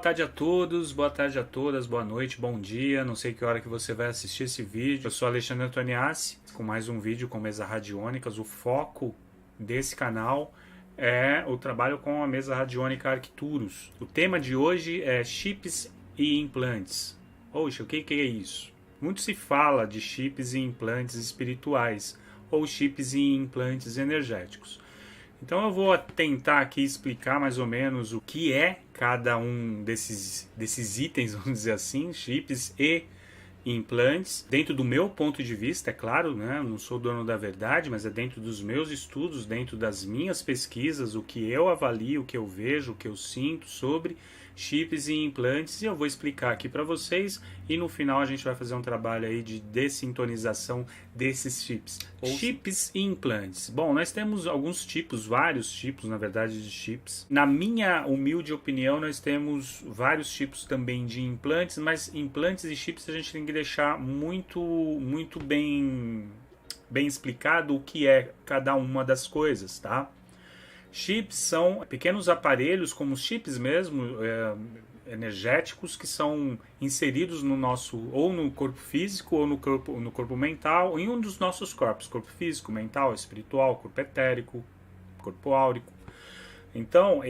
tarde a todos, boa tarde a todas, boa noite, bom dia. Não sei que hora que você vai assistir esse vídeo. Eu sou Alexandre Antoniassi, com mais um vídeo com mesas radiônicas. O foco desse canal é o trabalho com a mesa radiônica Arcturus. O tema de hoje é chips e implantes. Oxe, o que é isso? Muito se fala de chips e implantes espirituais ou chips e implantes energéticos. Então eu vou tentar aqui explicar mais ou menos o que é cada um desses itens, vamos dizer assim, chips e implantes, dentro do meu ponto de vista, é claro, né? Eu não sou dono da verdade, mas é dentro dos meus estudos, dentro das minhas pesquisas, o que eu avalio, o que eu vejo, o que eu sinto sobre chips e implantes, e eu vou explicar aqui para vocês, e no final a gente vai fazer um trabalho aí de dessintonização desses chips. Chips e implantes. Bom, nós temos alguns tipos, vários tipos, na verdade, de chips. Na minha humilde opinião, nós temos vários tipos também de implantes, mas implantes e chips a gente tem que deixar muito bem explicado o que é cada uma das coisas, tá? Chips são pequenos aparelhos, como chips mesmo, energéticos, que são inseridos no nosso, ou no corpo físico, ou no corpo mental, em um dos nossos corpos, corpo físico, mental, espiritual, corpo etérico, corpo áurico. Então,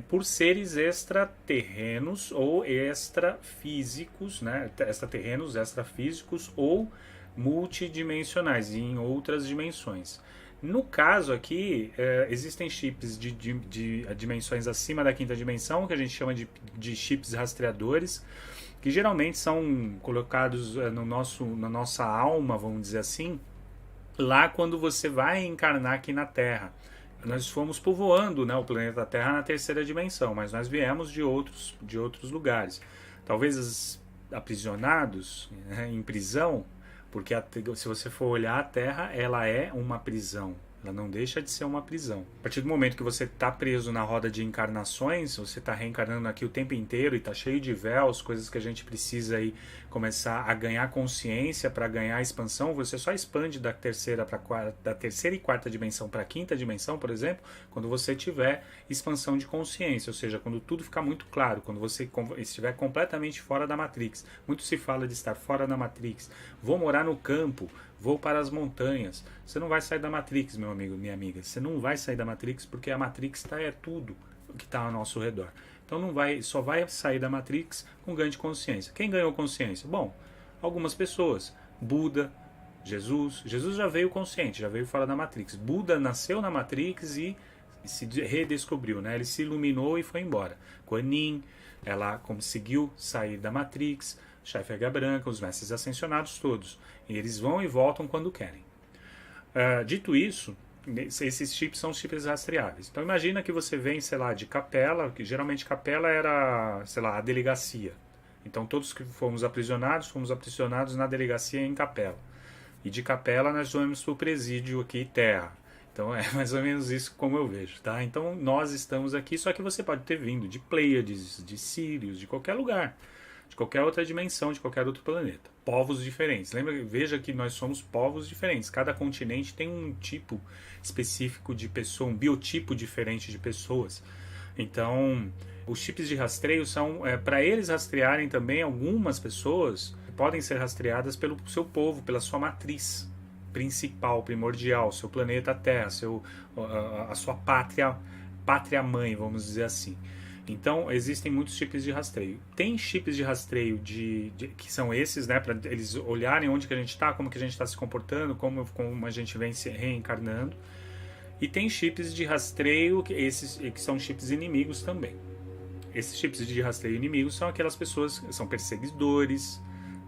por seres extraterrenos ou extrafísicos, né? Extraterrenos, extrafísicos ou multidimensionais, em outras dimensões. No caso aqui, existem chips de dimensões acima da quinta dimensão, que a gente chama de chips rastreadores, que geralmente são colocados na nossa alma, vamos dizer assim, lá quando você vai encarnar aqui na Terra. Nós fomos povoando, né, o planeta Terra na terceira dimensão, mas nós viemos de outros lugares. Talvez aprisionados, né, em prisão, porque se você for olhar a Terra, ela é uma prisão. Ela não deixa de ser uma prisão. A partir do momento que você está preso na roda de encarnações, você está reencarnando aqui o tempo inteiro e está cheio de véus, coisas que a gente precisa aí começar a ganhar consciência para ganhar expansão. Você só expande da terceira e quarta dimensão para a quinta dimensão, por exemplo, quando você tiver expansão de consciência, ou seja, quando tudo ficar muito claro, quando você estiver completamente fora da Matrix. Muito se fala de estar fora da Matrix. Vou morar no campo, vou para as montanhas. Você não vai sair da Matrix, meu amigo, minha amiga. Você não vai sair da Matrix, porque a Matrix é tudo que está ao nosso redor. Então só vai sair da Matrix com ganho de consciência. Quem ganhou consciência? Bom, algumas pessoas. Buda, Jesus já veio consciente, já veio fora da Matrix. Buda nasceu na Matrix e se redescobriu, né? Ele se iluminou e foi embora. Kuan Yin, ela conseguiu sair da Matrix. Chefia Branca, os mestres ascensionados todos. E eles vão e voltam quando querem. Dito isso, esses chips são chips rastreáveis. Então imagina que você vem, sei lá, de Capela, que geralmente Capela era, sei lá, a delegacia. Então todos que fomos aprisionados na delegacia em Capela. E de Capela nós vamos para o presídio aqui, Terra. Então é mais ou menos isso como eu vejo, tá? Então nós estamos aqui, só que você pode ter vindo de Pleiades, de Sírios, de qualquer lugar. De qualquer outra dimensão, de qualquer outro planeta. Povos diferentes. Veja que nós somos povos diferentes. Cada continente tem um tipo específico de pessoa, um biotipo diferente de pessoas. Então, os chips de rastreio são para eles rastrearem também algumas pessoas que podem ser rastreadas pelo seu povo, pela sua matriz principal, primordial, seu planeta Terra, a sua pátria mãe, vamos dizer assim. Então, existem muitos chips de rastreio. Tem chips de rastreio que são esses, né, para eles olharem onde que a gente está, como que a gente está se comportando, como a gente vem se reencarnando. E tem chips de rastreio que são chips inimigos também. Esses chips de rastreio inimigos são aquelas pessoas que são perseguidores,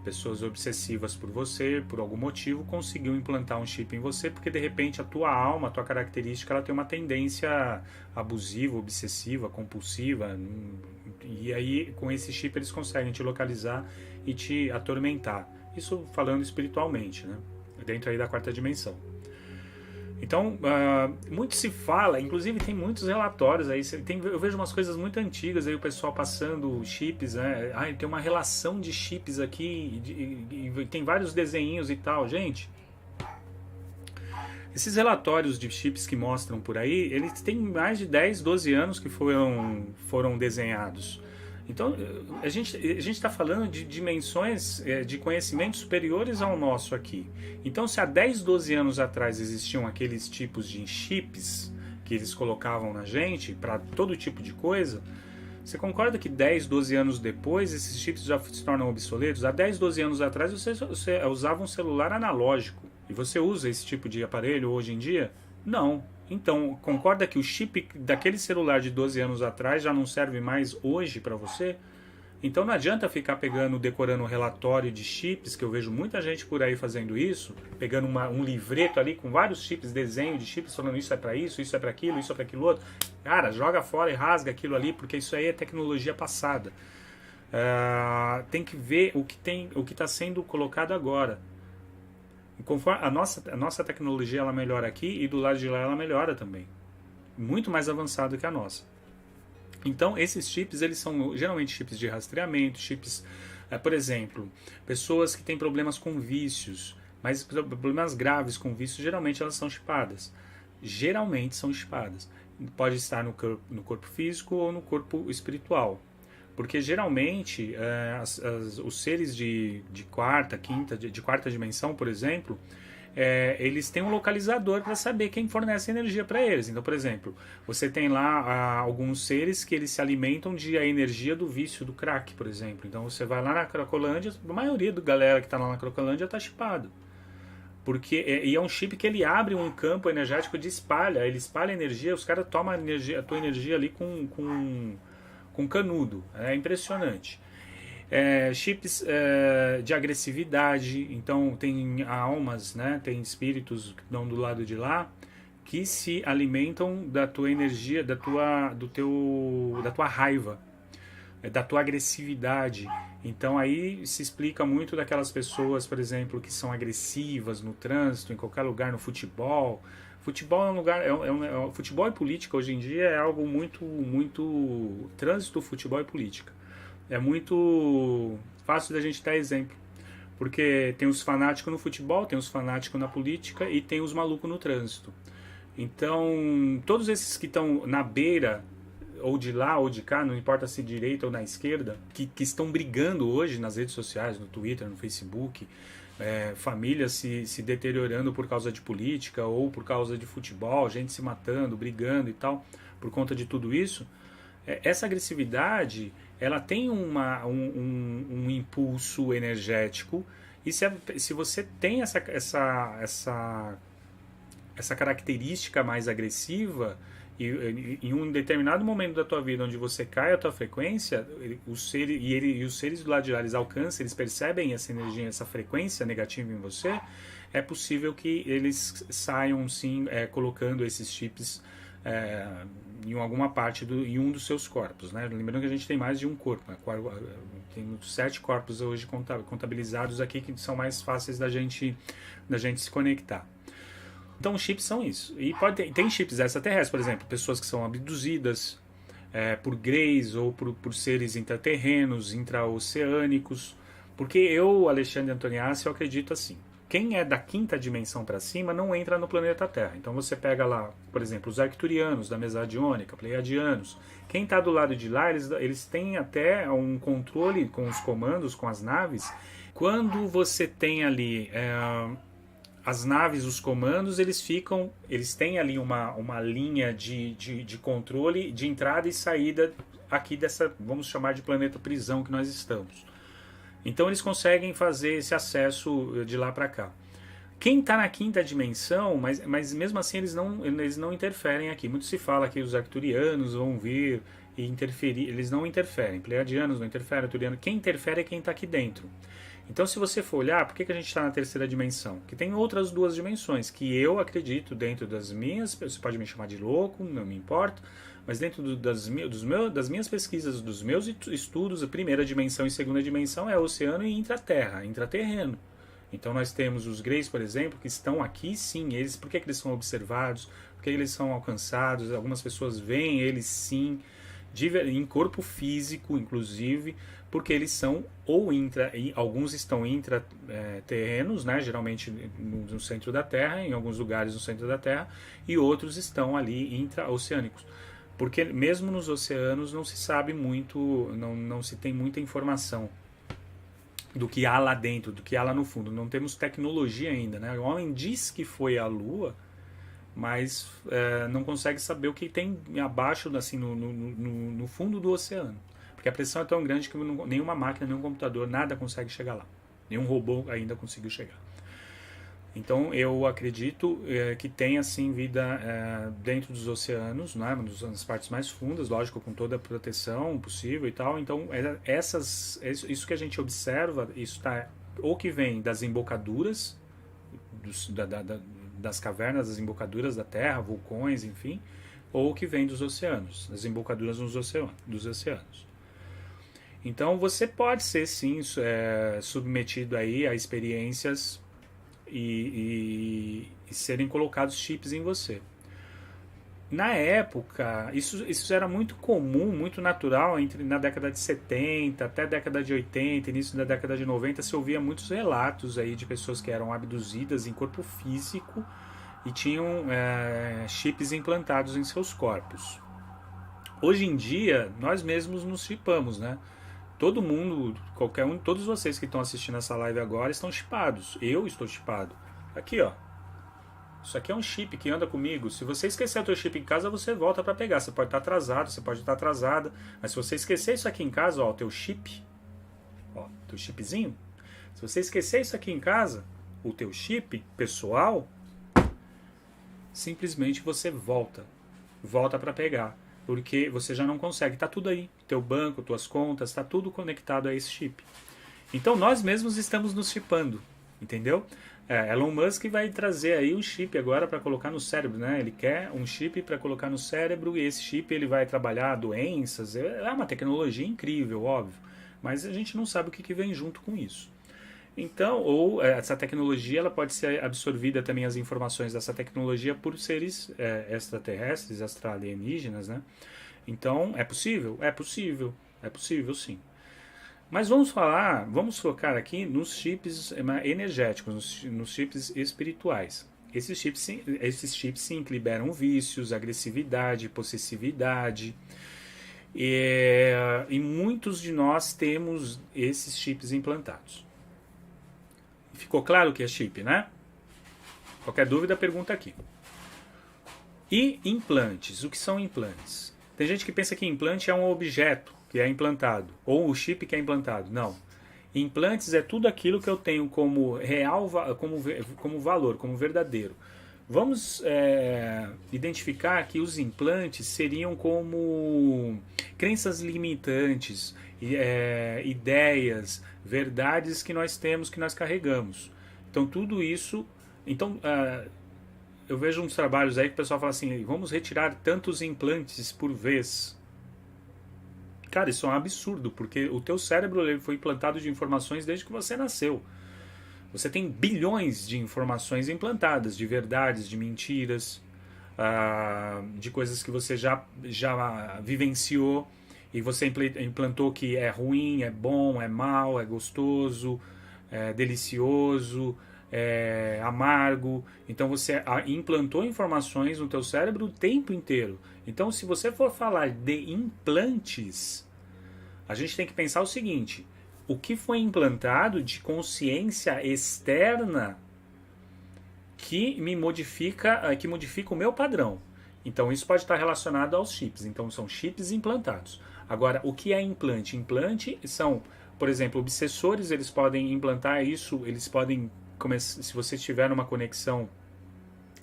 pessoas obsessivas por você, por algum motivo, conseguiu implantar um chip em você, porque de repente a tua alma, a tua característica, ela tem uma tendência abusiva, obsessiva, compulsiva, e aí com esse chip eles conseguem te localizar e te atormentar. Isso falando espiritualmente, né? Dentro aí da quarta dimensão. Então, muito se fala, inclusive tem muitos relatórios aí, eu vejo umas coisas muito antigas aí, o pessoal passando chips, né? Tem uma relação de chips aqui, e tem vários desenhinhos e tal. Gente, esses relatórios de chips que mostram por aí, eles têm mais de 10, 12 anos que foram desenhados. Então, a gente está falando de dimensões de conhecimento superiores ao nosso aqui. Então, se há 10, 12 anos atrás existiam aqueles tipos de chips que eles colocavam na gente para todo tipo de coisa, você concorda que 10, 12 anos depois esses chips já se tornam obsoletos? Há 10, 12 anos atrás você usava um celular analógico e você usa esse tipo de aparelho hoje em dia? Não. Então, concorda que o chip daquele celular de 12 anos atrás já não serve mais hoje para você? Então não adianta ficar decorando um relatório de chips, que eu vejo muita gente por aí fazendo isso, pegando um livreto ali com vários chips, desenho de chips, falando isso é para isso é para aquilo, isso é para aquilo outro. Cara, joga fora e rasga aquilo ali, porque isso aí é tecnologia passada. Tem que ver o que está sendo colocado agora. Conforme a nossa tecnologia ela melhora aqui e do lado de lá ela melhora também. Muito mais avançado que a nossa. Então, esses chips, eles são geralmente chips de rastreamento, chips, por exemplo, pessoas que têm problemas com vícios, mas problemas graves com vícios, geralmente elas são chipadas. Geralmente são chipadas. Pode estar no corpo físico ou no corpo espiritual. Porque geralmente os seres de quarta, quinta, de quarta dimensão, por exemplo, eles têm um localizador para saber quem fornece energia para eles. Então, por exemplo, você tem lá alguns seres que eles se alimentam de a energia do vício do crack, por exemplo. Então você vai lá na Cracolândia, a maioria da galera que está lá na Cracolândia está chipado. E é um chip que ele abre um campo energético de espalha. Ele espalha energia, os caras tomam a tua energia ali com canudo. É impressionante. Chips de agressividade. Então tem almas, né? Tem espíritos que estão do lado de lá que se alimentam da tua energia, da tua raiva, da tua agressividade. Então aí se explica muito daquelas pessoas, por exemplo, que são agressivas no trânsito, em qualquer lugar, no futebol. Futebol é um lugar, futebol e política hoje em dia é algo muito trânsito, futebol e política. É muito fácil da gente dar exemplo, porque tem os fanáticos no futebol, tem os fanáticos na política e tem os malucos no trânsito. Então, todos esses que estão na beira, ou de lá ou de cá, não importa se direita ou na esquerda, que estão brigando hoje nas redes sociais, no Twitter, no Facebook, famílias se deteriorando por causa de política ou por causa de futebol, gente se matando, brigando e tal, por conta de tudo isso, essa agressividade ela tem um impulso energético, e se você tem essa característica mais agressiva, e em um determinado momento da tua vida onde você cai a tua frequência, os seres do lado de lá eles alcançam, eles percebem essa energia, essa frequência negativa em você, é possível que eles saiam sim colocando esses chips em alguma parte em um dos seus corpos, né? Lembrando que a gente tem mais de um corpo, né? Tem 7 corpos hoje contabilizados aqui que são mais fáceis da gente se conectar. Então os chips são isso. E tem chips extraterrestres, por exemplo, pessoas que são abduzidas por greys ou por seres intraterrenos, intraoceânicos. Porque eu, Alexandre Antoniassi, eu acredito assim. Quem é da quinta dimensão para cima não entra no planeta Terra. Então você pega lá, por exemplo, os arcturianos da mesa radiônica, pleiadianos. Quem está do lado de lá, eles têm até um controle com os comandos, com as naves. Quando você tem ali as naves, os comandos, eles têm ali uma linha de controle de entrada e saída aqui dessa, vamos chamar de planeta prisão que nós estamos. Então eles conseguem fazer esse acesso de lá para cá. Quem está na quinta dimensão, mas mesmo assim eles não interferem aqui. Muito se fala que os arcturianos vão vir e interferir. Eles não interferem. Pleiadianos não interferem, arcturianos. Quem interfere é quem está aqui dentro. Então se você for olhar, por que a gente está na terceira dimensão? Que tem outras 2 dimensões, que eu acredito dentro das minhas, você pode me chamar de louco, não me importa, mas dentro das minhas pesquisas, dos meus estudos, a primeira dimensão e segunda dimensão é oceano e intraterra, intraterreno. Então nós temos os greys, por exemplo, que estão aqui sim, por que eles são observados, por que eles são alcançados, algumas pessoas veem eles sim, em corpo físico, inclusive, porque eles são alguns estão intraterrenos, né, geralmente no centro da Terra, em alguns lugares no centro da Terra, e outros estão ali intraoceânicos. Porque mesmo nos oceanos não se sabe muito, não se tem muita informação do que há lá dentro, do que há lá no fundo. Não temos tecnologia ainda, né? O homem diz que foi à Lua, mas não consegue saber o que tem abaixo, assim, no fundo do oceano. Porque a pressão é tão grande que nenhuma máquina, nenhum computador, nada consegue chegar lá. Nenhum robô ainda conseguiu chegar. Então eu acredito que tem assim vida dentro dos oceanos, né, nas partes mais fundas, lógico, com toda a proteção possível e tal. Então isso que a gente observa, isso está ou que vem das embocaduras das cavernas, das embocaduras da Terra, vulcões, enfim, ou que vem dos oceanos, das embocaduras dos oceanos. Então você pode ser sim submetido aí a experiências e serem colocados chips em você. Na época, isso era muito comum, muito natural, na década de 70 até a década de 80, início da década de 90, se ouvia muitos relatos aí de pessoas que eram abduzidas em corpo físico e tinham chips implantados em seus corpos. Hoje em dia, nós mesmos nos chipamos, né? Todo mundo, qualquer um, todos vocês que estão assistindo essa live agora estão chipados. Eu estou chipado. Aqui, ó. Isso aqui é um chip que anda comigo. Se você esquecer o teu chip em casa, você volta para pegar. Você pode estar atrasado, você pode estar atrasada. Mas se você esquecer isso aqui em casa, ó, o teu chip, ó, teu chipzinho. Se você esquecer isso aqui em casa, o teu chip pessoal, simplesmente você volta para pegar. Porque você já não consegue, está tudo aí, teu banco, tuas contas, está tudo conectado a esse chip. Então nós mesmos estamos nos chipando, entendeu? Elon Musk vai trazer aí um chip agora para colocar no cérebro, né? Ele quer um chip para colocar no cérebro e esse chip ele vai trabalhar doenças, é uma tecnologia incrível, óbvio, mas a gente não sabe o que vem junto com isso. Então, ou essa tecnologia ela pode ser absorvida também, as informações dessa tecnologia, por seres extraterrestres, extra-alienígenas, né? Então, é possível? É possível sim. Mas vamos focar aqui nos chips energéticos, nos chips espirituais. Esses chips sim que liberam vícios, agressividade, possessividade. E muitos de nós temos esses chips implantados. Ficou claro que é chip, né? Qualquer dúvida, pergunta aqui. E implantes? O que são implantes? Tem gente que pensa que implante é um objeto que é implantado, ou o chip que é implantado. Não. Implantes é tudo aquilo que eu tenho como real, como valor, como verdadeiro. Vamos identificar que os implantes seriam como crenças limitantes, ideias, verdades que nós temos, que nós carregamos. Então tudo isso... Então eu vejo uns trabalhos aí que o pessoal fala assim, vamos retirar tantos implantes por vez. Cara, isso é um absurdo, porque o teu cérebro ele foi implantado de informações desde que você nasceu. Você tem bilhões de informações implantadas, de verdades, de mentiras, de coisas que você já vivenciou e você implantou que é ruim, é bom, é mal, é gostoso, é delicioso, é amargo. Então você implantou informações no teu cérebro o tempo inteiro. Então se você for falar de implantes, a gente tem que pensar o seguinte: o que foi implantado de consciência externa que modifica o meu padrão. Então isso pode estar relacionado aos chips. Então são chips implantados. Agora, o que é implante? Implante são, por exemplo, obsessores, eles podem implantar isso, eles podem começar, se você tiver uma conexão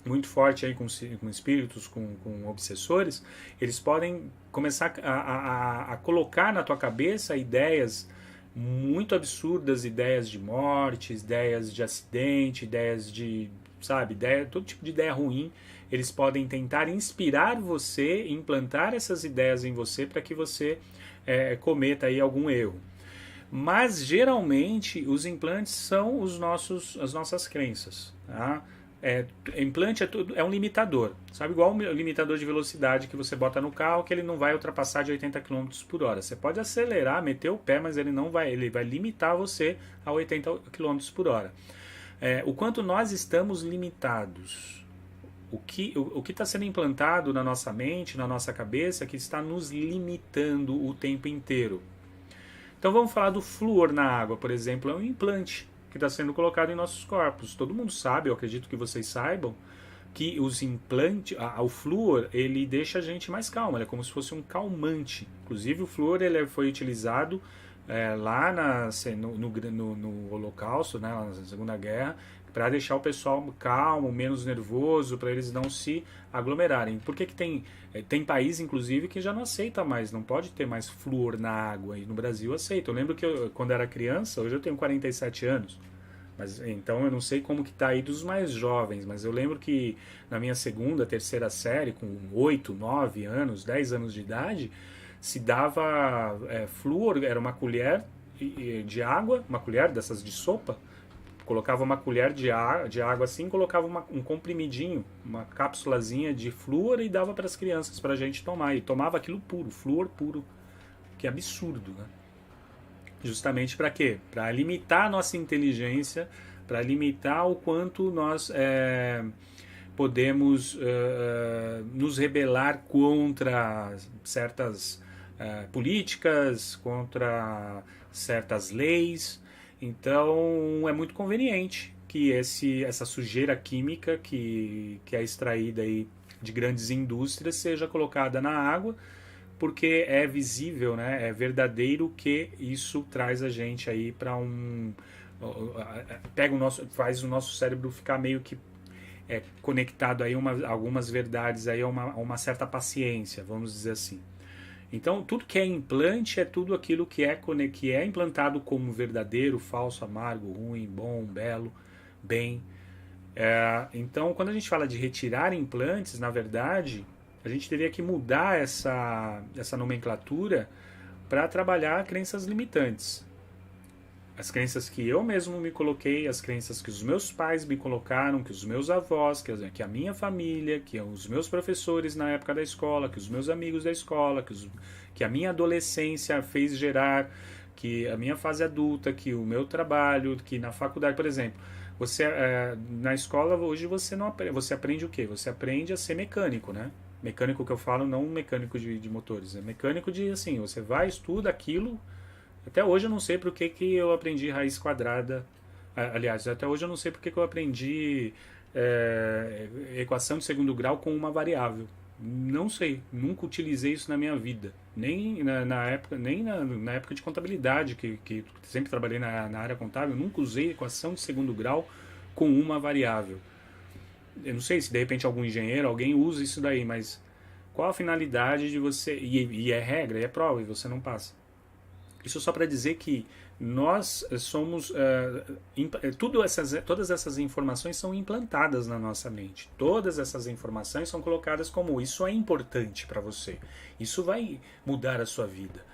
muito forte aí com espíritos, com obsessores, eles podem começar a colocar na tua cabeça ideias muito absurdas, ideias de morte, ideias de acidente, ideias de, sabe, todo tipo de ideia ruim. Eles podem tentar inspirar você, implantar essas ideias em você para que você cometa aí algum erro. Mas geralmente os implantes são as nossas crenças, tá? Implante é um limitador, sabe, igual o limitador de velocidade que você bota no carro, que ele não vai ultrapassar de 80 km por hora. Você pode acelerar, meter o pé, mas ele vai limitar você a 80 km por hora. O quanto nós estamos limitados, O que está sendo implantado na nossa mente, na nossa cabeça, que está nos limitando o tempo inteiro. Então vamos falar do flúor na água, por exemplo, é um implante que está sendo colocado em nossos corpos. Todo mundo sabe, eu acredito que vocês saibam, que os implantes, o flúor, ele deixa a gente mais calmo, ele é como se fosse um calmante. Inclusive o flúor ele foi utilizado lá no Holocausto, né, na Segunda Guerra, para deixar o pessoal calmo, menos nervoso, para eles não se aglomerarem. Por que tem país, inclusive, que já não aceita mais, não pode ter mais flúor na água, e no Brasil aceita. Eu lembro que quando era criança, hoje eu tenho 47 anos, mas então eu não sei como que tá aí dos mais jovens, mas eu lembro que na minha segunda, terceira série, com 8, 9 anos, 10 anos de idade, se dava flúor, era uma colher de água, uma colher dessas de sopa, colocava uma colher de água assim, colocava um comprimidinho, uma cápsulazinha de flúor e dava para as crianças, para a gente tomar. E tomava aquilo puro, flúor puro, que é absurdo, né? Justamente para quê? Para limitar a nossa inteligência, para limitar o quanto nós podemos nos rebelar contra certas políticas, contra certas leis. Então é muito conveniente que essa sujeira química que é extraída aí de grandes indústrias seja colocada na água, porque é visível, né? É verdadeiro que isso traz a gente aí para faz o nosso cérebro ficar meio que conectado aí algumas verdades aí a uma certa paciência, vamos dizer assim. Então, tudo que é implante é tudo aquilo que é implantado como verdadeiro, falso, amargo, ruim, bom, belo, bem. Então, quando a gente fala de retirar implantes, na verdade, a gente teria que mudar essa nomenclatura para trabalhar crenças limitantes. As crenças que eu mesmo me coloquei, as crenças que os meus pais me colocaram, que os meus avós, que a minha família, que os meus professores na época da escola, que os meus amigos da escola, que a minha adolescência fez gerar, que a minha fase adulta, que o meu trabalho, que na faculdade, por exemplo, na escola hoje você aprende o quê? Você aprende a ser mecânico, né? Mecânico que eu falo, não mecânico de motores, é mecânico de assim, você vai, estuda aquilo. Até hoje eu não sei por que eu aprendi raiz quadrada. Aliás, até hoje eu não sei por que eu aprendi equação de segundo grau com uma variável. Não sei, nunca utilizei isso na minha vida. Nem na época de contabilidade, que sempre trabalhei na área contábil, nunca usei equação de segundo grau com uma variável. Eu não sei se de repente algum engenheiro, alguém usa isso daí, mas qual a finalidade de você... E é regra, e é prova, e você não passa. Isso só para dizer que nós somos... todas essas informações são implantadas na nossa mente. Todas essas informações são colocadas como isso é importante para você. Isso vai mudar a sua vida.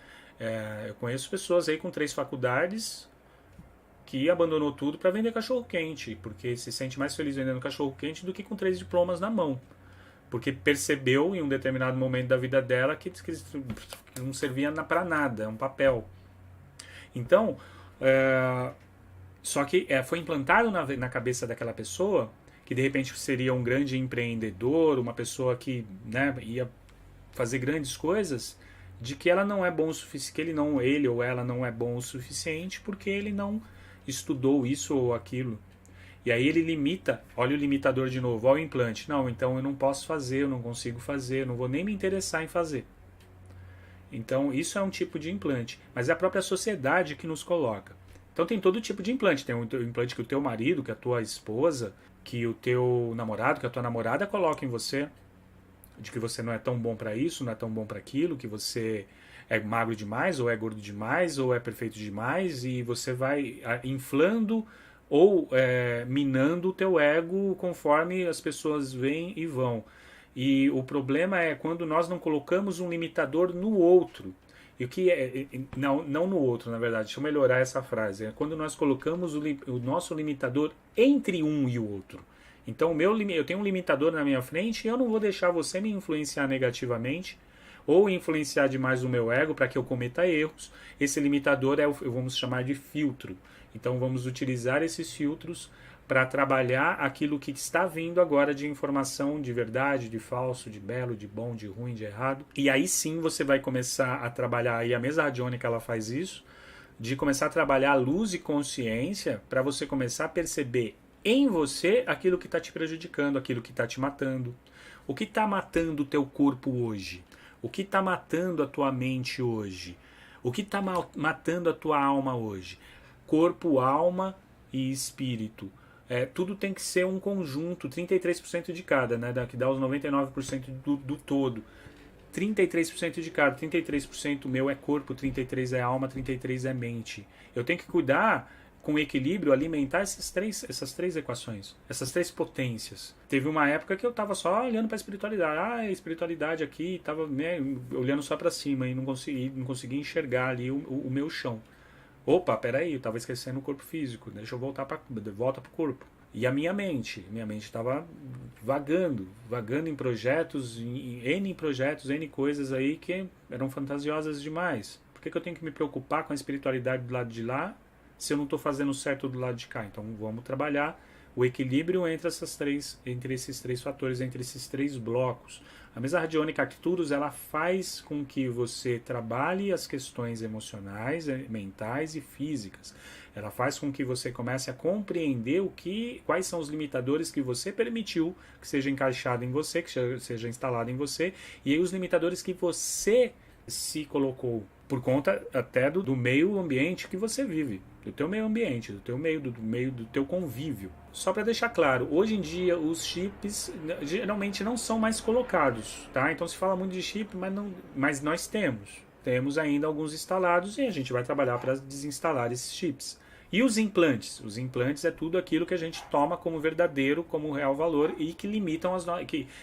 Eu conheço pessoas aí com 3 faculdades que abandonou tudo para vender cachorro-quente, porque se sente mais feliz vendendo cachorro-quente do que com 3 diplomas na mão. Porque percebeu em um determinado momento da vida dela que não servia para nada, é um papel. Então, só que foi implantado na cabeça daquela pessoa que de repente seria um grande empreendedor, uma pessoa que, né, ia fazer grandes coisas, de que ela não é bom o suficiente, que ele ou ela não é bom o suficiente porque ele não estudou isso ou aquilo. E aí ele limita, olha o limitador de novo, olha o implante. Não, então eu não posso fazer, eu não consigo fazer, eu não vou nem me interessar em fazer. Então isso é um tipo de implante, mas é a própria sociedade que nos coloca. Então tem todo tipo de implante, tem o implante que o teu marido, que a tua esposa, que o teu namorado, que a tua namorada coloca em você, de que você não é tão bom para isso, não é tão bom para aquilo, que você é magro demais, ou é gordo demais, ou é perfeito demais, e você vai inflando ou minando o teu ego conforme as pessoas vêm e vão. E o problema é quando nós não colocamos um limitador no outro. E o que não no outro, na verdade, deixa eu melhorar essa frase. É quando nós colocamos o nosso limitador entre um e o outro. Então eu tenho um limitador na minha frente e eu não vou deixar você me influenciar negativamente ou influenciar demais o meu ego para que eu cometa erros. Esse limitador vamos chamar de filtro. Então vamos utilizar esses filtros para trabalhar aquilo que está vindo agora de informação de verdade, de falso, de belo, de bom, de ruim, de errado. E aí sim você vai começar a trabalhar, e a mesa radiônica ela faz isso, de começar a trabalhar luz e consciência para você começar a perceber em você aquilo que está te prejudicando, aquilo que está te matando. O que está matando o teu corpo hoje? O que está matando a tua mente hoje? O que está matando a tua alma hoje? Corpo, alma e espírito. Tudo tem que ser um conjunto, 33% de cada, né, que dá os 99% do todo. 33% de cada, 33% meu é corpo, 33% é alma, 33% é mente. Eu tenho que cuidar com equilíbrio, alimentar essas três equações, essas três potências. Teve uma época que eu estava só olhando para a espiritualidade, a espiritualidade aqui, estava olhando só para cima e não conseguia enxergar ali o meu chão. Opa, peraí, eu estava esquecendo o corpo físico, deixa eu volta para o corpo. E a minha mente estava vagando em projetos, N projetos, N coisas aí que eram fantasiosas demais. Por que eu tenho que me preocupar com a espiritualidade do lado de lá se eu não estou fazendo certo do lado de cá? Então vamos trabalhar o equilíbrio entre esses três fatores, entre esses três blocos. A mesa radiônica Arcturus, ela faz com que você trabalhe as questões emocionais, mentais e físicas. Ela faz com que você comece a compreender quais são os limitadores que você permitiu que seja encaixado em você, que seja instalado em você, e aí os limitadores que você se colocou por conta até do meio ambiente que você vive, do teu meio ambiente, do meio do teu convívio. Só para deixar claro, hoje em dia os chips geralmente não são mais colocados, tá? Então se fala muito de chip, mas nós temos ainda alguns instalados e a gente vai trabalhar para desinstalar esses chips. E os implantes? Os implantes é tudo aquilo que a gente toma como verdadeiro, como real valor e que limitam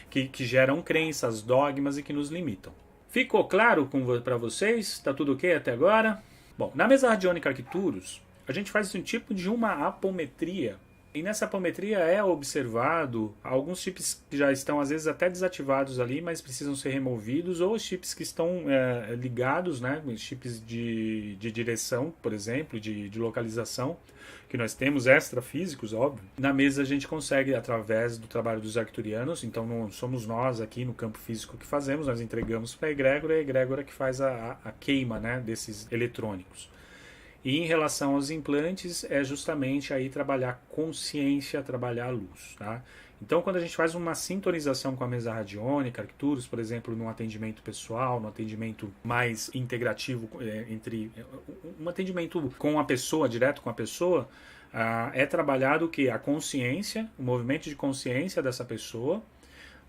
que geram crenças, dogmas e que nos limitam. Ficou claro para vocês? Tá tudo ok até agora? Bom, na mesa radiônica Arcturus, a gente faz um tipo de uma apometria. E nessa apometria é observado alguns chips que já estão às vezes até desativados ali, mas precisam ser removidos, ou os chips que estão ligados, né, chips de direção, por exemplo, de localização, que nós temos extrafísicos, óbvio. Na mesa a gente consegue, através do trabalho dos arcturianos, então não somos nós aqui no campo físico que fazemos, nós entregamos para a egrégora que faz a queima, né, desses eletrônicos. E em relação aos implantes, é justamente aí trabalhar consciência, trabalhar a luz, tá? Então, quando a gente faz uma sintonização com a mesa radiônica, Arcturus, por exemplo, num atendimento pessoal, num atendimento mais integrativo, um atendimento com a pessoa, direto com a pessoa, é trabalhado o quê? A consciência, o movimento de consciência dessa pessoa.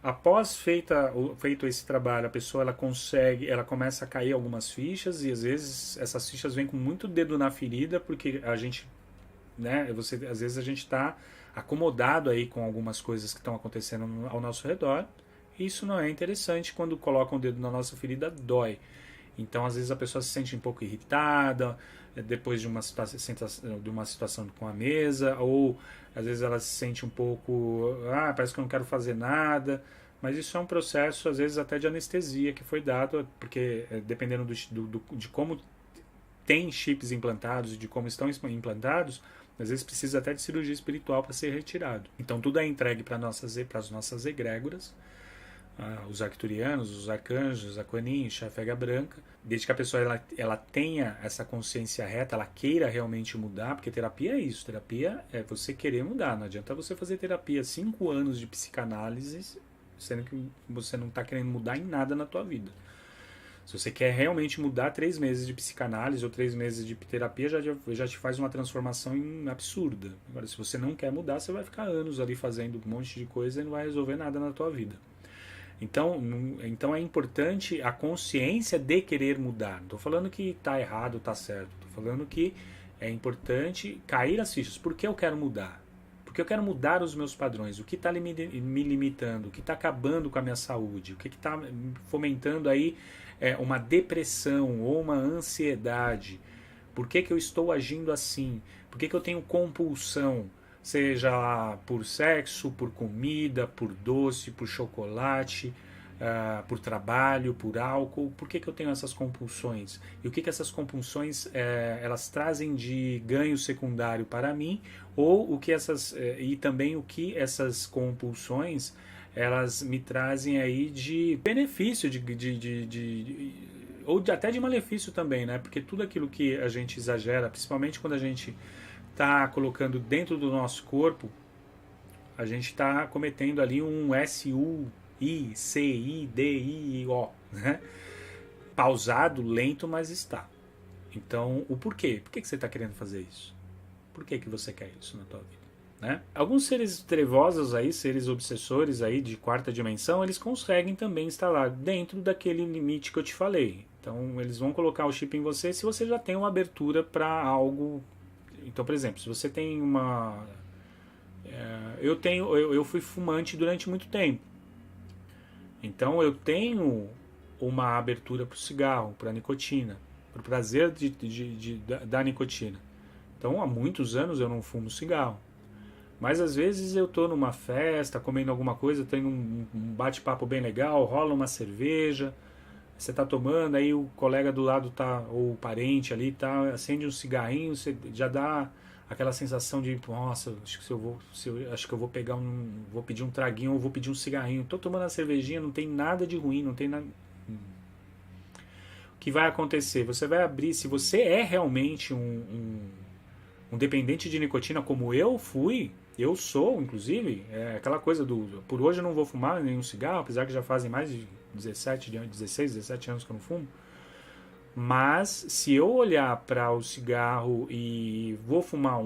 Após feito esse trabalho, a pessoa ela começa a cair algumas fichas e às vezes essas fichas vêm com muito dedo na ferida porque a gente, né, às vezes a gente está acomodado aí com algumas coisas que estão acontecendo ao nosso redor e isso não é interessante. Quando colocam o dedo na nossa ferida, dói. Então às vezes a pessoa se sente um pouco irritada depois de uma situação com a mesa, ou às vezes ela se sente um pouco, parece que eu não quero fazer nada, mas isso é um processo às vezes até de anestesia que foi dado, porque dependendo de como tem chips implantados e de como estão implantados, às vezes precisa até de cirurgia espiritual para ser retirado. Então tudo é entregue para as nossas egrégoras, os arcturianos, os arcanjos, a Quanin, Chafega Branca, desde que a pessoa ela tenha essa consciência reta, ela queira realmente mudar, porque terapia é isso, terapia é você querer mudar, não adianta você fazer terapia 5 anos de psicanálise, sendo que você não está querendo mudar em nada na tua vida. Se você quer realmente mudar, 3 meses de psicanálise ou 3 meses de terapia já te faz uma transformação absurda. Agora, se você não quer mudar, você vai ficar anos ali fazendo um monte de coisa e não vai resolver nada na tua vida. Então é importante a consciência de querer mudar. Não estou falando que está errado, está certo. Estou falando que é importante cair as fichas. Por que eu quero mudar? Porque eu quero mudar os meus padrões. O que está me limitando? O que está acabando com a minha saúde? O que está fomentando aí uma depressão ou uma ansiedade? Por que eu estou agindo assim? Por que eu tenho compulsão? Seja por sexo, por comida, por doce, por chocolate, por trabalho, por álcool. Por que eu tenho essas compulsões? E o que essas compulsões elas trazem de ganho secundário para mim, ou o que e também o que essas compulsões elas me trazem aí de benefício, ou até de malefício também, né? Porque tudo aquilo que a gente exagera, principalmente quando a gente está colocando dentro do nosso corpo, a gente está cometendo ali um SUICIDIO, né? Pausado, lento, mas está. Então, o porquê? Por que você está querendo fazer isso? Por que você quer isso na tua vida? Né? Alguns seres trevosos aí, seres obsessores aí de quarta dimensão, eles conseguem também instalar dentro daquele limite que eu te falei. Então, eles vão colocar o chip em você se você já tem uma abertura para algo. Então, por exemplo, se você tem uma eu fui fumante durante muito tempo. Então eu tenho uma abertura para o cigarro, para a nicotina, para o prazer da nicotina. Então há muitos anos eu não fumo cigarro. Mas às vezes eu estou numa festa, comendo alguma coisa, tenho um bate-papo bem legal, rola uma cerveja, você está tomando, aí o colega do lado tá, ou o parente ali tá, acende um cigarrinho, você já dá aquela sensação de, nossa, acho que acho que eu vou vou pedir um traguinho ou vou pedir um cigarrinho. Tô tomando a cervejinha, não tem nada de ruim, não tem nada. O que vai acontecer? Você vai abrir, se você é realmente um dependente de nicotina, como eu fui, eu sou, inclusive, aquela coisa por hoje eu não vou fumar nenhum cigarro, apesar que já fazem mais de 16, 17 anos que eu não fumo. Mas se eu olhar para o cigarro e vou fumar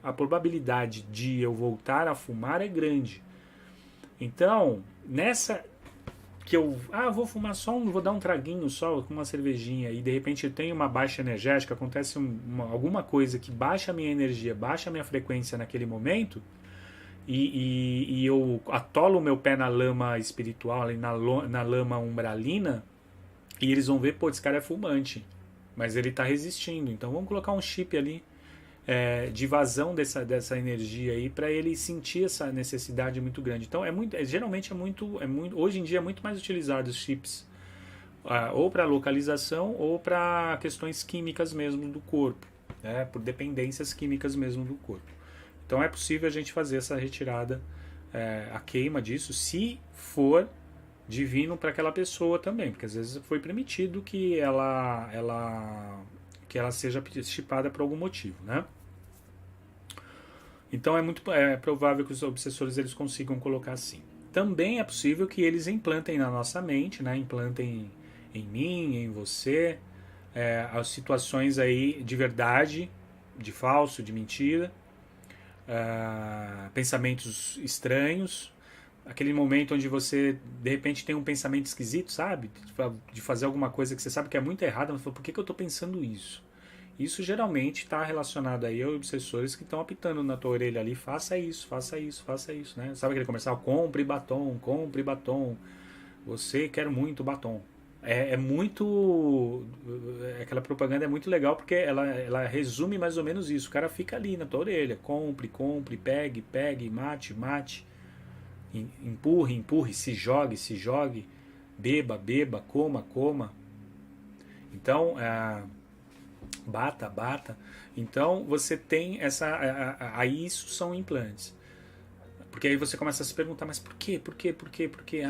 a probabilidade de eu voltar a fumar é grande. Então, nessa que eu vou fumar vou dar um traguinho só com uma cervejinha e de repente eu tenho uma baixa energética, acontece alguma coisa que baixa a minha energia, baixa a minha frequência naquele momento, e eu atolo o meu pé na lama espiritual, na lama umbralina, e eles vão ver, pô, esse cara é fumante, mas ele está resistindo. Então vamos colocar um chip ali de vazão dessa energia aí para ele sentir essa necessidade muito grande. Então geralmente hoje em dia é muito mais utilizado os chips ou para localização ou para questões químicas mesmo do corpo, né, por dependências químicas mesmo do corpo. Então é possível a gente fazer essa retirada, a queima disso, se for divino para aquela pessoa também, porque às vezes foi permitido que ela seja chipada por algum motivo, né? Então é provável que os obsessores eles consigam colocar assim. Também é possível que eles implantem na nossa mente, né? Implantem em mim, em você, as situações aí de verdade, de falso, de mentira, pensamentos estranhos, aquele momento onde você de repente tem um pensamento esquisito, sabe? De fazer alguma coisa que você sabe que é muito errada, mas fala, por que eu estou pensando isso? Isso geralmente está relacionado aí a obsessores que estão apitando na tua orelha ali, faça isso, faça isso, faça isso, né? Sabe aquele comercial? Compre batom, você quer muito batom. Aquela propaganda é muito legal porque ela resume mais ou menos isso. O cara fica ali na tua orelha, compre, pegue, mate, empurre, se jogue, beba, coma. Então, bata. Então, você tem aí isso são implantes. Porque aí você começa a se perguntar, mas por quê?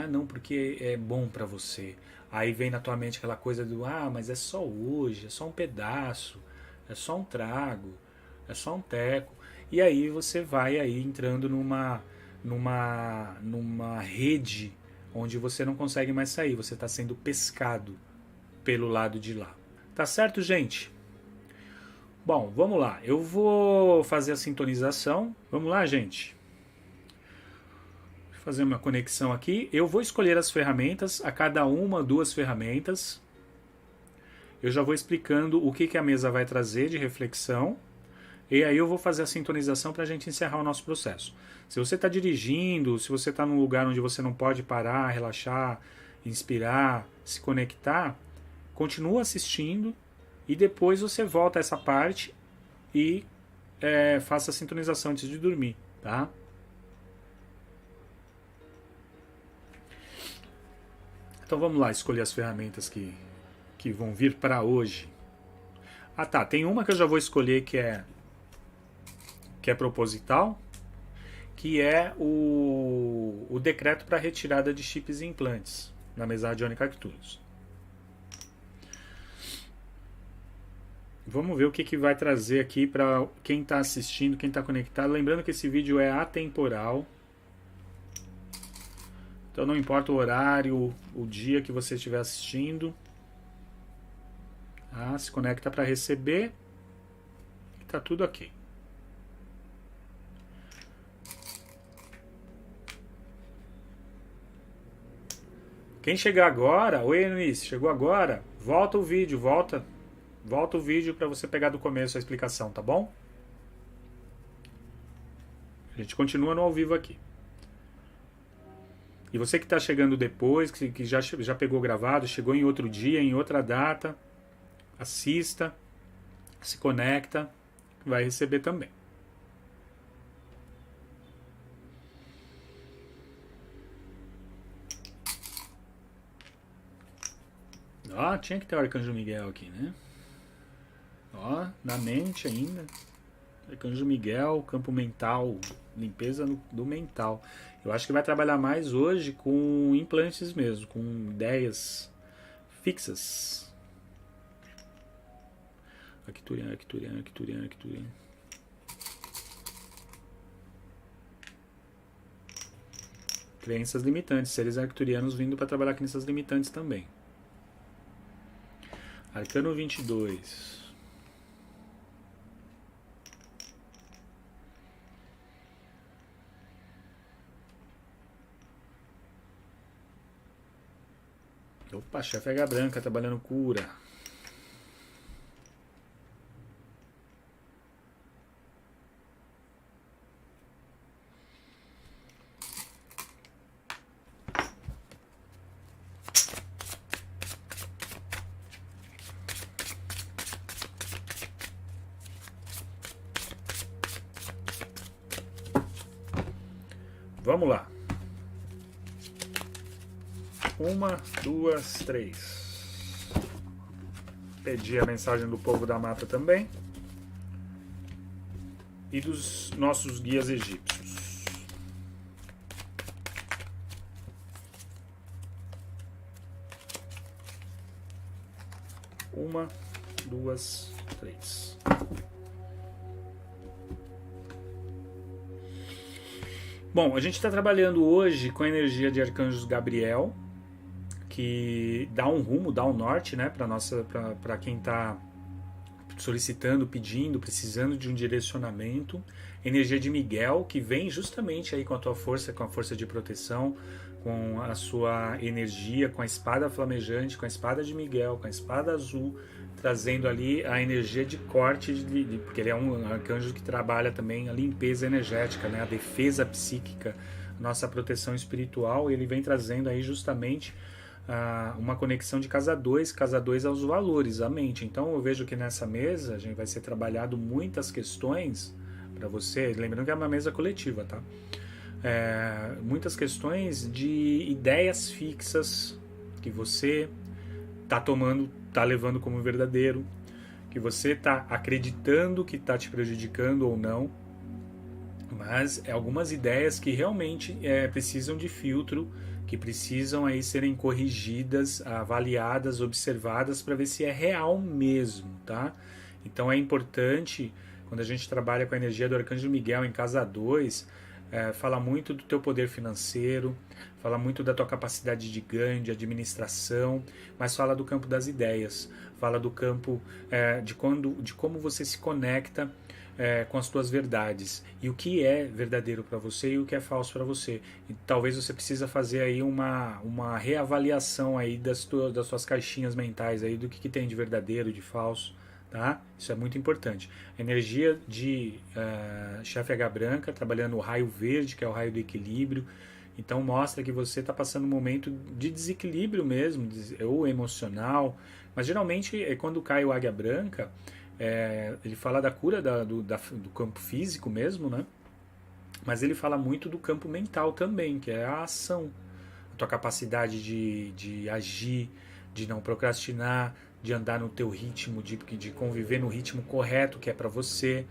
Não, porque é bom para você. Aí vem na tua mente aquela coisa mas é só hoje, é só um pedaço, é só um trago, é só um teco. E aí você vai aí entrando numa rede onde você não consegue mais sair, você está sendo pescado pelo lado de lá. Tá certo, gente? Bom, vamos lá. Eu vou fazer a sintonização. Vamos lá, gente? Vou fazer uma conexão aqui. Eu vou escolher as ferramentas, a cada uma, 2 ferramentas. Eu já vou explicando o que a mesa vai trazer de reflexão. E aí eu vou fazer a sintonização para a gente encerrar o nosso processo. Se você está dirigindo, se você está num lugar onde você não pode parar, relaxar, inspirar, se conectar, continua assistindo e depois você volta a essa parte e faça a sintonização antes de dormir, tá? Então vamos lá escolher as ferramentas que vão vir para hoje. Ah tá, tem uma que eu já vou escolher que é proposital, que é o decreto para retirada de chips e implantes na mesa radiônica Arcturus. Vamos ver o que vai trazer aqui para quem está assistindo, quem está conectado. Lembrando que esse vídeo é atemporal. Então não importa o horário, o dia que você estiver assistindo. Se conecta para receber. E tá tudo ok. Quem chegar agora, oi Eunice, chegou agora? Volta o vídeo, volta o vídeo para você pegar do começo a explicação, tá bom? A gente continua no ao vivo aqui. E você que está chegando depois, que já pegou gravado, chegou em outro dia, em outra data, assista, se conecta, vai receber também. Tinha que ter o Arcanjo Miguel aqui, né? Na mente ainda. Arcanjo Miguel, campo mental, limpeza do mental. Eu acho que vai trabalhar mais hoje com implantes mesmo, com ideias fixas. Arcturiano. Crenças limitantes, seres arcturianos vindo para trabalhar com essas limitantes também. Arcano 22. Opa, chefe H branca trabalhando cura. Vamos lá. 1, 2, 3. Pedi a mensagem do povo da mata também. E dos nossos guias egípcios. Uma, duas, três. Bom, a gente está trabalhando hoje com a energia de Arcanjos Gabriel, que dá um rumo, dá um norte, né, para quem está solicitando, pedindo, precisando de um direcionamento. Energia de Miguel, que vem justamente aí com a tua força, com a força de proteção, com a sua energia, com a espada flamejante, com a espada de Miguel, com a espada azul, trazendo ali a energia de corte, porque ele é um arcanjo que trabalha também a limpeza energética, né, a defesa psíquica, nossa proteção espiritual. Ele vem trazendo aí justamente uma conexão de casa 2 aos valores, à mente. Então eu vejo que nessa mesa a gente vai ser trabalhado muitas questões para você, lembrando que é uma mesa coletiva, tá? Muitas questões de ideias fixas que você tá tomando, tá levando como verdadeiro, que você tá acreditando que tá te prejudicando ou não, mas algumas ideias que realmente precisam de filtro, que precisam aí serem corrigidas, avaliadas, observadas para ver se é real mesmo, tá? Então é importante, quando a gente trabalha com a energia do Arcanjo Miguel em casa 2, fala muito do teu poder financeiro, fala muito da tua capacidade de ganho, de administração, mas fala do campo das ideias, fala do campo de como você se conecta com as tuas verdades, e o que é verdadeiro para você e o que é falso para você. E talvez você precisa fazer aí uma reavaliação aí das suas caixinhas mentais aí, do que tem de verdadeiro, de falso, tá? Isso é muito importante. Energia de chefe H branca, trabalhando o raio verde, que é o raio do equilíbrio. Então mostra que você está passando um momento de desequilíbrio mesmo, ou emocional, mas geralmente quando cai o águia branca, ele fala da cura do campo físico mesmo, né? Mas ele fala muito do campo mental também, que é a a tua capacidade de agir, de não procrastinar, de andar no teu ritmo, de conviver no ritmo correto que é para você,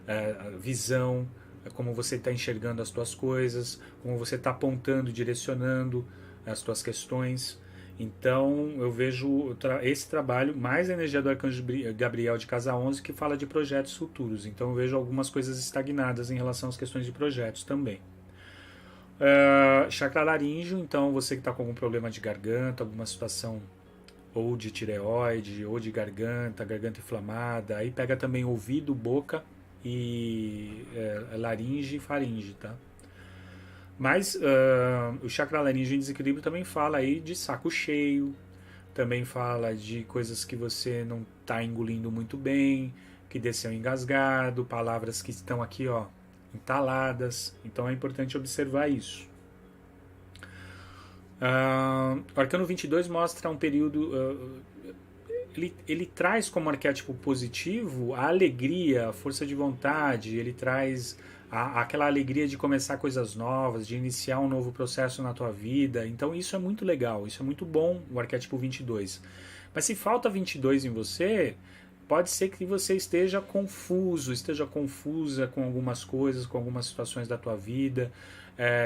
a visão, como você está enxergando as tuas coisas, como você está apontando, direcionando as tuas questões. Então eu vejo esse trabalho mais a energia do Arcanjo Gabriel de Casa 11, que fala de projetos futuros. Então eu vejo algumas coisas estagnadas em relação às questões de projetos também. Chakra laríngeo, então você que está com algum problema de garganta, alguma situação ou de tireoide, ou de garganta inflamada, aí pega também ouvido, boca e laringe e faringe, tá? Mas o chakra laríngeo em desequilíbrio também fala aí de saco cheio, também fala de coisas que você não está engolindo muito bem, que desceu engasgado, palavras que estão aqui, ó, entaladas. Então é importante observar isso. O Arcano 22 mostra um período... ele traz como arquétipo positivo a alegria, a força de vontade, ele traz aquela alegria de começar coisas novas, de iniciar um novo processo na tua vida. Então isso é muito legal, isso é muito bom, o arquétipo 22. Mas se falta 22 em você, pode ser que você esteja confuso, esteja confusa com algumas coisas, com algumas situações da tua vida,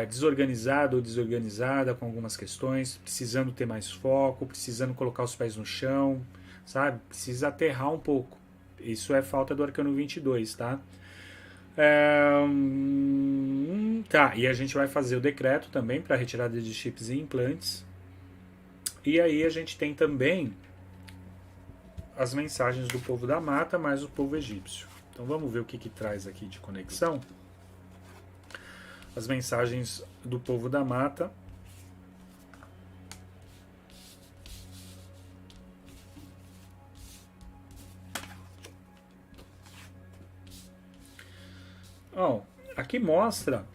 desorganizado ou desorganizada com algumas questões, precisando ter mais foco, precisando colocar os pés no chão, sabe? Precisa aterrar um pouco. Isso é falta do Arcano 22, tá? Tá, e a gente vai fazer o decreto também para retirada de chips e implantes. E aí a gente tem também as mensagens do povo da mata mais o povo egípcio. Então vamos ver o que traz aqui de conexão. As mensagens do povo da mata. Aqui mostra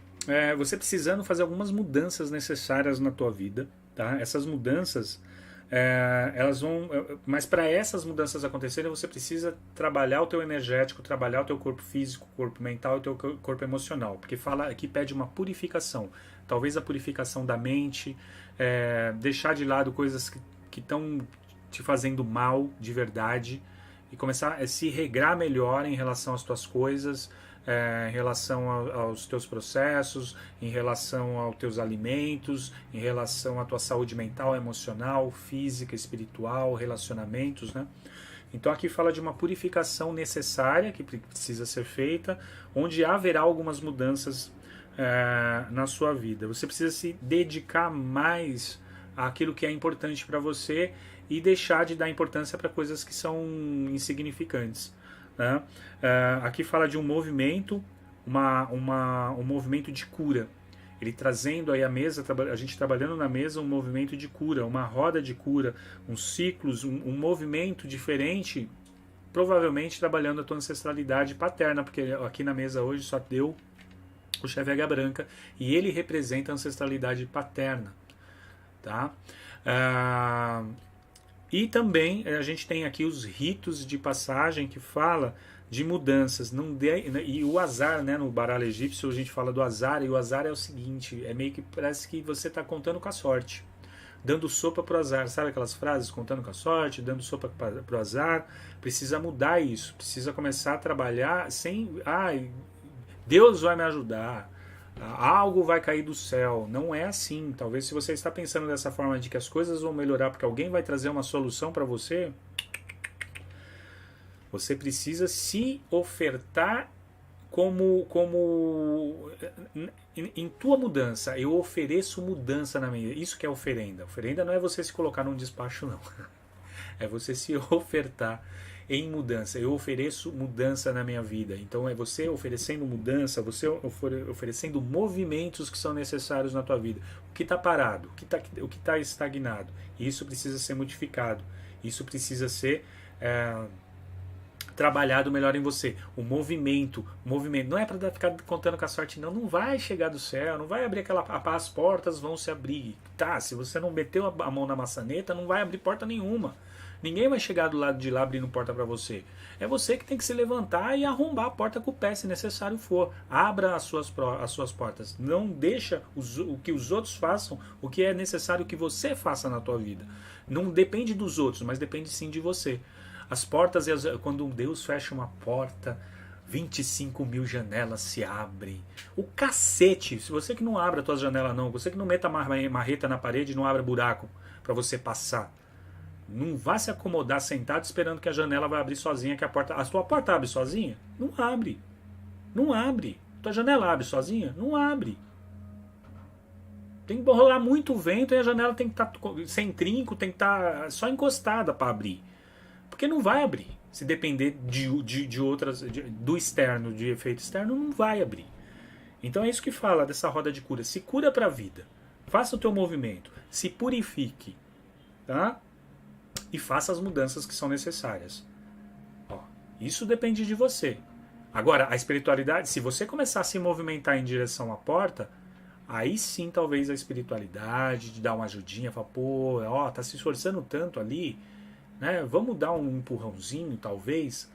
você precisando fazer algumas mudanças necessárias na tua vida, tá? Essas mudanças elas vão, mas para essas mudanças acontecerem você precisa trabalhar o teu energético, trabalhar o teu corpo físico, corpo mental e o teu corpo emocional, porque fala aqui, pede uma purificação, talvez a purificação da mente, deixar de lado coisas que estão te fazendo mal de verdade e começar a se regrar melhor em relação às tuas coisas, em relação aos teus processos, em relação aos teus alimentos, em relação à tua saúde mental, emocional, física, espiritual, relacionamentos, né? Então aqui fala de uma purificação necessária que precisa ser feita, onde haverá algumas mudanças na sua vida. Você precisa se dedicar mais àquilo que é importante para você e deixar de dar importância para coisas que são insignificantes. Né? Aqui fala de um movimento, um movimento de cura. Ele trazendo aí a mesa, a gente trabalhando na mesa um movimento de cura, uma roda de cura, uns ciclos, um movimento diferente, provavelmente trabalhando a tua ancestralidade paterna, porque aqui na mesa hoje só deu o chave águia branca e ele representa a ancestralidade paterna. Tá? E também a gente tem aqui os ritos de passagem que fala de mudanças. E o azar, né, no baralho egípcio a gente fala do azar, e o azar é o seguinte, é meio que parece que você está contando com a sorte, dando sopa para o azar. Sabe aquelas frases, contando com a sorte, dando sopa para o azar? Precisa mudar isso, precisa começar a trabalhar sem... Deus vai me ajudar, algo vai cair do céu. Não é assim. Talvez se você está pensando dessa forma de que as coisas vão melhorar porque alguém vai trazer uma solução para você, você precisa se ofertar como em tua mudança. Eu ofereço mudança na minha vida. Isso que é oferenda. Oferenda não é você se colocar num despacho, não. É você se ofertar em mudança. Eu ofereço mudança na minha vida. Então é você oferecendo mudança, você oferecendo movimentos que são necessários na tua vida. O que está parado, o que tá estagnado, isso precisa ser modificado. Isso precisa ser trabalhado melhor em você. O movimento não é para ficar contando com a sorte, não vai chegar do céu, não vai abrir as portas vão se abrir. Tá, se você não meteu a mão na maçaneta, não vai abrir porta nenhuma. Ninguém vai chegar do lado de lá abrindo porta para você. É você que tem que se levantar e arrombar a porta com o pé, se necessário for. Abra as suas portas. Não deixa o que os outros façam, o que é necessário que você faça na tua vida. Não depende dos outros, mas depende sim de você. As portas, quando Deus fecha uma porta, 25 mil janelas se abrem. O cacete! Se você que não abre as tuas janelas não, você que não meta marreta na parede e não abre buraco para você passar. Não vá se acomodar sentado esperando que a janela vai abrir sozinha, que a sua porta abre sozinha? Não abre. Não abre. Tua janela abre sozinha? Não abre. Tem que rolar muito vento e a janela tem que estar sem trinco, tem que estar só encostada para abrir. Porque não vai abrir. Se depender de outras, do externo, de efeito externo, não vai abrir. Então é isso que fala dessa roda de cura. Se cura para a vida. Faça o teu movimento. Se purifique. Tá? E faça as mudanças que são necessárias. Ó, isso depende de você. Agora, a espiritualidade, se você começar a se movimentar em direção à porta, aí sim talvez a espiritualidade, de dar uma ajudinha, falar, pô, ó, tá se esforçando tanto ali, né? Vamos dar um empurrãozinho, talvez.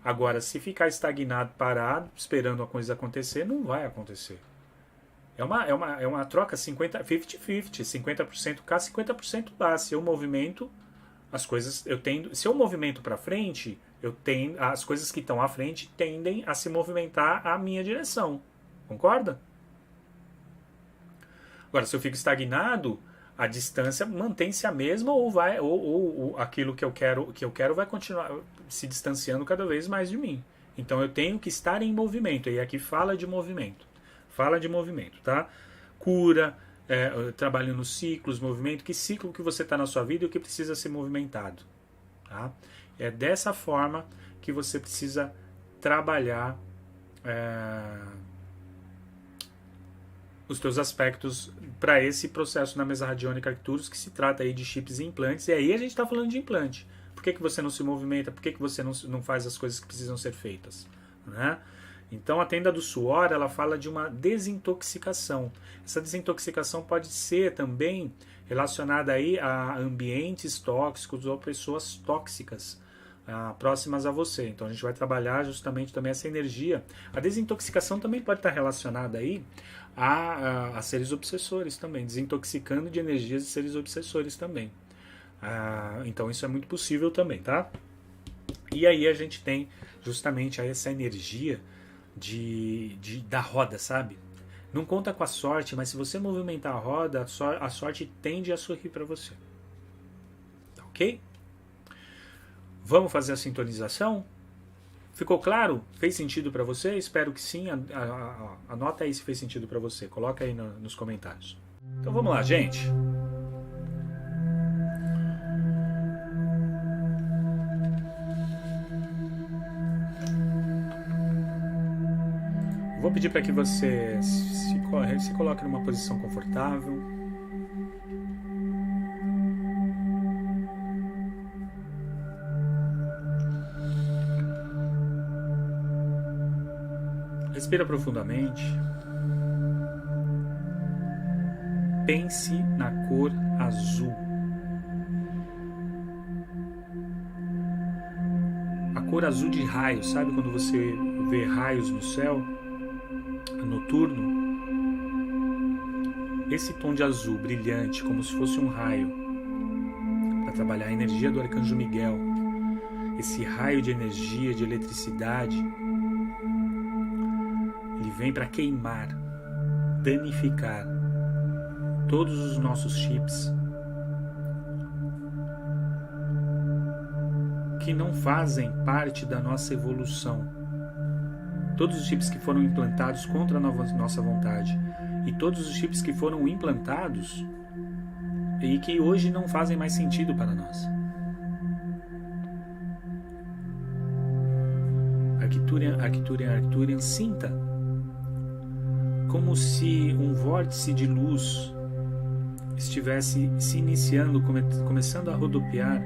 Agora, se ficar estagnado, parado, esperando a coisa acontecer, não vai acontecer. É uma troca 50-50, 50% cá, 50% lá. Se eu movimento, as coisas, se eu movimento para frente, as coisas que estão à frente tendem a se movimentar à minha direção. Concorda? Agora, se eu fico estagnado, a distância mantém-se a mesma ou aquilo que eu quero vai continuar se distanciando cada vez mais de mim. Então eu tenho que estar em movimento. E aqui fala de movimento. Fala de movimento, tá? Cura, trabalho nos ciclos, movimento. Que ciclo que você está na sua vida e o que precisa ser movimentado. Tá? É dessa forma que você precisa trabalhar os teus aspectos para esse processo na mesa radiônica Arcturus, que se trata aí de chips e implantes. E aí a gente está falando de implante. Por que você não se movimenta? Por que você não faz as coisas que precisam ser feitas? Né? Então a tenda do suor, ela fala de uma desintoxicação. Essa desintoxicação pode ser também relacionada aí a ambientes tóxicos ou pessoas tóxicas próximas a você. Então a gente vai trabalhar justamente também essa energia. A desintoxicação também pode estar relacionada aí a seres obsessores também, desintoxicando de energias de seres obsessores também. Então isso é muito possível também, tá? E aí a gente tem justamente aí essa energia da roda, sabe? Não conta com a sorte, mas se você movimentar a roda, a sorte tende a sorrir para você. Tá ok? Vamos fazer a sintonização? Ficou claro? Fez sentido para você? Espero que sim. Anota aí se fez sentido para você. Coloca aí nos comentários. Então vamos lá, gente. Vou pedir para que você se coloque numa posição confortável. Respira profundamente. Pense na cor azul. A cor azul de raios, sabe quando você vê raios no céu? Noturno, esse tom de azul brilhante, como se fosse um raio, para trabalhar a energia do Arcanjo Miguel, esse raio de energia, de eletricidade, ele vem para queimar, danificar todos os nossos chips que não fazem parte da nossa evolução. Todos os chips que foram implantados contra a nossa vontade e todos os chips que foram implantados e que hoje não fazem mais sentido para nós. Arcturian, sinta como se um vórtice de luz estivesse se iniciando, começando a rodopiar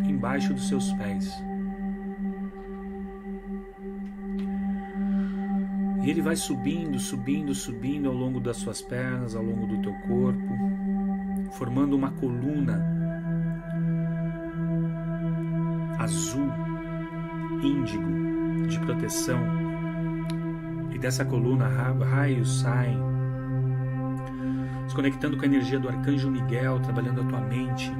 embaixo dos seus pés. E ele vai subindo, subindo, subindo ao longo das suas pernas, ao longo do teu corpo, formando uma coluna azul, índigo, de proteção, e dessa coluna raios saem, se conectando com a energia do Arcanjo Miguel, trabalhando a tua mente,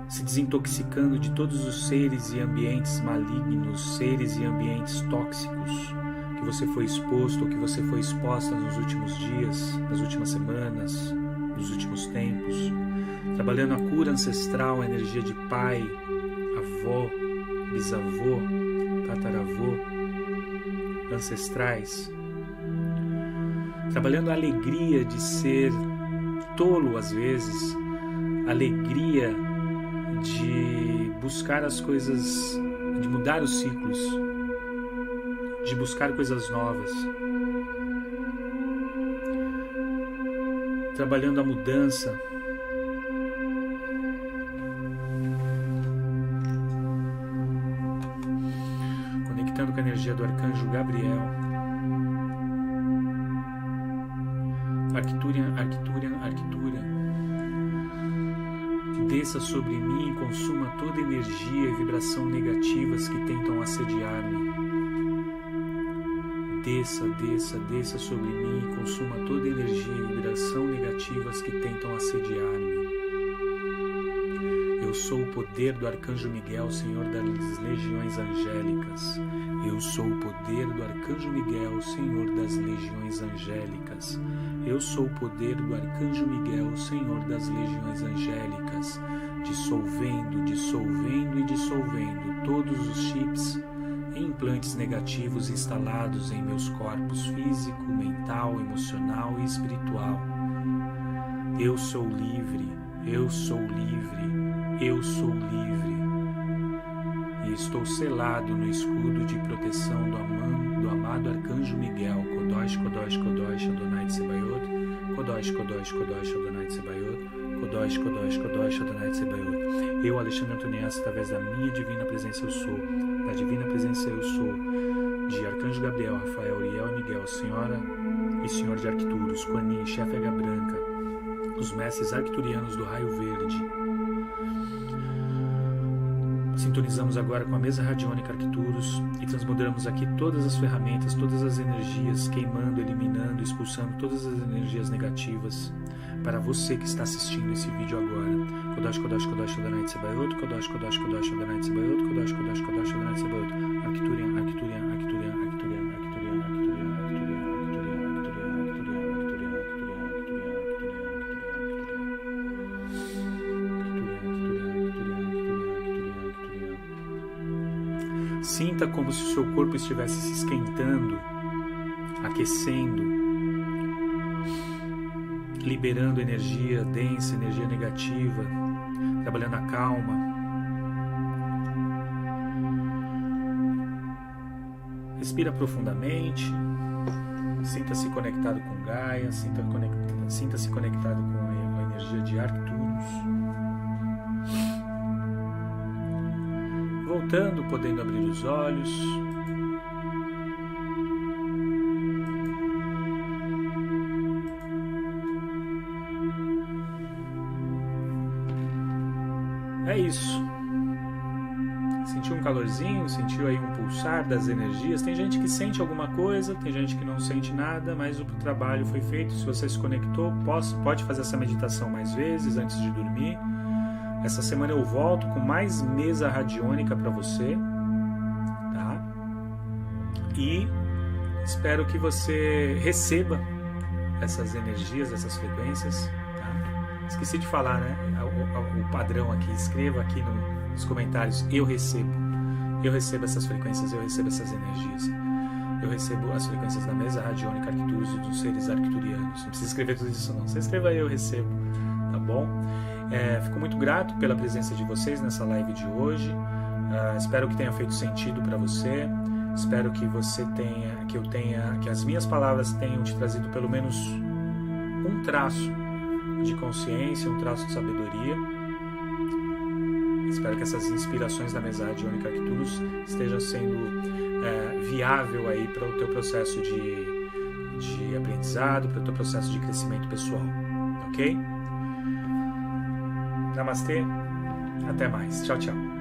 se desintoxicando de todos os seres e ambientes malignos, seres e ambientes tóxicos que você foi exposto ou que você foi exposta nos últimos dias, nas últimas semanas, nos últimos tempos, trabalhando a cura ancestral, a energia de pai, avó, bisavô, tataravô, ancestrais, trabalhando a alegria de ser tolo às vezes, a alegria de buscar as coisas, de mudar os ciclos, de buscar coisas novas, trabalhando a mudança, conectando com a energia do Arcanjo Gabriel. Arcturian, desça sobre mim e consuma toda energia e vibração negativas que tentam assediar-me. Desça sobre mim e consuma toda energia e vibração negativas que tentam assediar-me. Eu sou o poder do Arcanjo Miguel, Senhor das Legiões Angélicas. Eu sou o poder do Arcanjo Miguel, Senhor das Legiões Angélicas. Eu sou o poder do Arcanjo Miguel, Senhor das Legiões Angélicas, dissolvendo todos os chips e implantes negativos instalados em meus corpos físico, mental, emocional e espiritual. Eu sou livre, eu sou livre, eu sou livre. E estou selado no escudo de proteção do amado Arcanjo Miguel. Kodosh, Kodosh, Kodosh, Adonai Tsebayot. Kodosh, Kodosh, Kodosh, Adonai Tsebayot. Kodosh, Kodosh, Kodosh, Adonai Tsebayot. Eu, Alexandre Antoniassi, através da minha divina presença eu sou, da divina presença eu sou, de Arcanjo Gabriel, Rafael, Uriel e Miguel, Senhora e Senhor de Arcturus, Quanin, Chefe Águia Branca, os mestres arcturianos do Raio Verde. Sintonizamos agora com a mesa radiônica Arcturus e transmudamos aqui todas as ferramentas, todas as energias, queimando, eliminando, expulsando todas as energias negativas para você que está assistindo esse vídeo agora. Kodosh, Kodosh, Kodosh, Adonai Tsebayot, Kodosh, Kodosh, Kodosh, Adonai Tsebayot, Kodosh, Kodosh, Kodosh, Adonai Tsebayot, Arcturian, Arcturian, Arcturian, Arcturian, Arcturian, Arcturian, Sinta como se o seu corpo estivesse se esquentando, aquecendo, liberando energia densa, energia negativa, trabalhando a calma. Respira profundamente, sinta-se conectado com Gaia, sinta-se conectado com a energia de Arcturus. Voltando, podendo abrir os olhos. É isso. Sentiu um calorzinho, sentiu aí um pulsar das energias. Tem gente que sente alguma coisa, tem gente que não sente nada, mas o trabalho foi feito. Se você se conectou, pode fazer essa meditação mais vezes antes de dormir. Essa semana eu volto com mais mesa radiônica para você, tá? E espero que você receba essas energias, essas frequências, tá? Esqueci de falar, né? O padrão aqui, escreva aqui nos comentários, eu recebo essas frequências, eu recebo essas energias. Eu recebo as frequências da mesa radiônica Arcturus e dos seres arcturianos. Não precisa escrever tudo isso não, você escreva eu recebo, tá bom? Fico muito grato pela presença de vocês nessa live de hoje. Espero que tenha feito sentido para você. Espero que que as minhas palavras tenham te trazido pelo menos um traço de consciência, um traço de sabedoria. Espero que essas inspirações da mesa radiônica Arcturus estejam sendo viável aí para o teu processo de aprendizado, para o teu processo de crescimento pessoal, ok? Namastê, Até mais. Tchau, tchau.